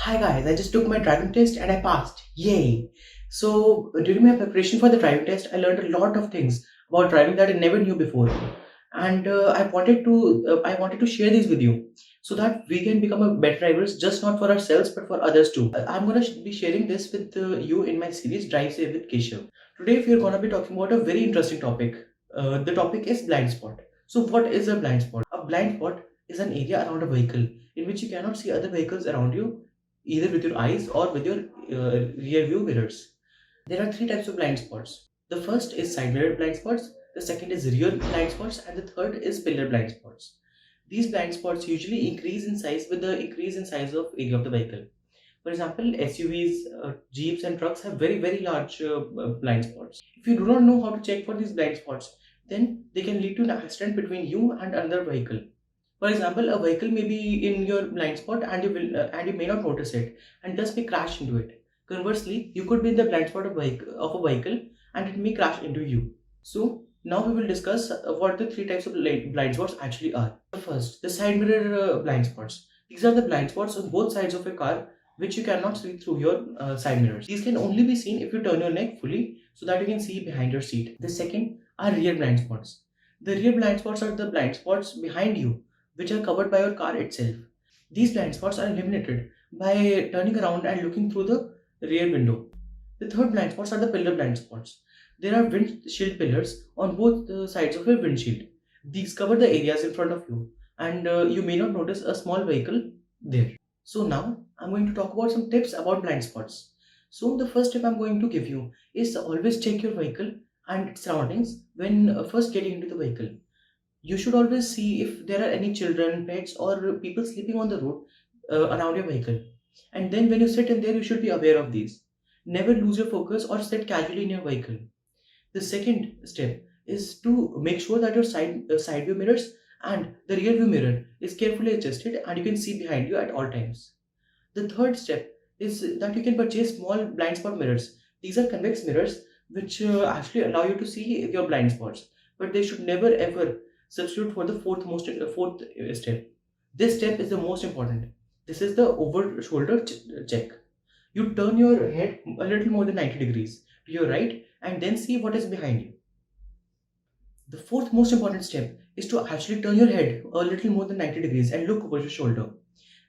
Hi guys, I just took my driving test and I passed. Yay! So during my preparation for the driving test, I learned a lot of things about driving that I never knew before, and I wanted to share this with you so that we can become a better drivers, just not for ourselves but for others too. I'm gonna be sharing this with you in my series Drive Safe with Keshav. Today we are gonna be talking about a very interesting topic. The topic is blind spot. So what is a blind spot? A blind spot is an area around a vehicle in which you cannot see other vehicles around you either with your eyes or with your rear view mirrors. There are three types of blind spots. The first is side mirror blind spots, the second is rear blind spots, and the third is pillar blind spots. These blind spots usually increase in size with the increase in size of area of the vehicle. For example, SUVs, Jeeps, and trucks have very large blind spots. If you do not know how to check for these blind spots, then they can lead to an accident between you and another vehicle. For example, a vehicle may be in your blind spot and you may not notice it and just may crash into it. Conversely, you could be in the blind spot of a vehicle and it may crash into you. So now we will discuss what the three types of blind spots actually are. First, the side mirror blind spots. These are the blind spots on both sides of a car which you cannot see through your side mirrors. These can only be seen if you turn your neck fully so that you can see behind your seat. The second are rear blind spots. The rear blind spots are the blind spots behind you which are covered by your car itself. These blind spots are eliminated by turning around and looking through the rear window. The third blind spots are the pillar blind spots. There are windshield pillars on both the sides of your windshield. These cover the areas in front of you, and you may not notice a small vehicle there. So now I'm going to talk about some tips about blind spots. So the first tip I'm going to give you is always check your vehicle and its surroundings when first getting into the vehicle. You should always see if there are any children, pets, or people sleeping on the road around your vehicle. And then when you sit in there, you should be aware of these. Never lose your focus or sit casually in your vehicle. The second step is to make sure that your side view mirrors and the rear view mirror is carefully adjusted and you can see behind you at all times. The third step is that you can purchase small blind spot mirrors. These are convex mirrors which actually allow you to see your blind spots, but they should never ever substitute for the fourth step. This step is the most important. This is the over shoulder check. You turn your head a little more than 90 degrees to your right and then see what is behind you. The fourth most important step is to actually turn your head a little more than 90 degrees and look over your shoulder.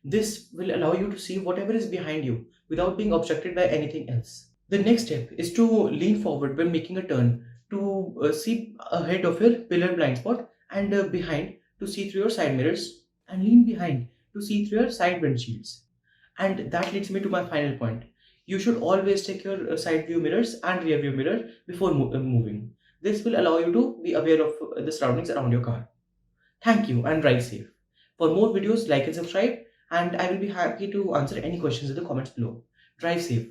This will allow you to see whatever is behind you without being obstructed by anything else. The next step is to lean forward when making a turn to see ahead of your pillar blind spot and behind to see through your side mirrors and lean behind to see through your side windshields. And that leads me to my final point. You should always check your side view mirrors and rear view mirror before moving. This will allow you to be aware of the surroundings around your car. Thank you and drive safe. For more videos, like and subscribe, and I will be happy to answer any questions in the comments below. Drive safe.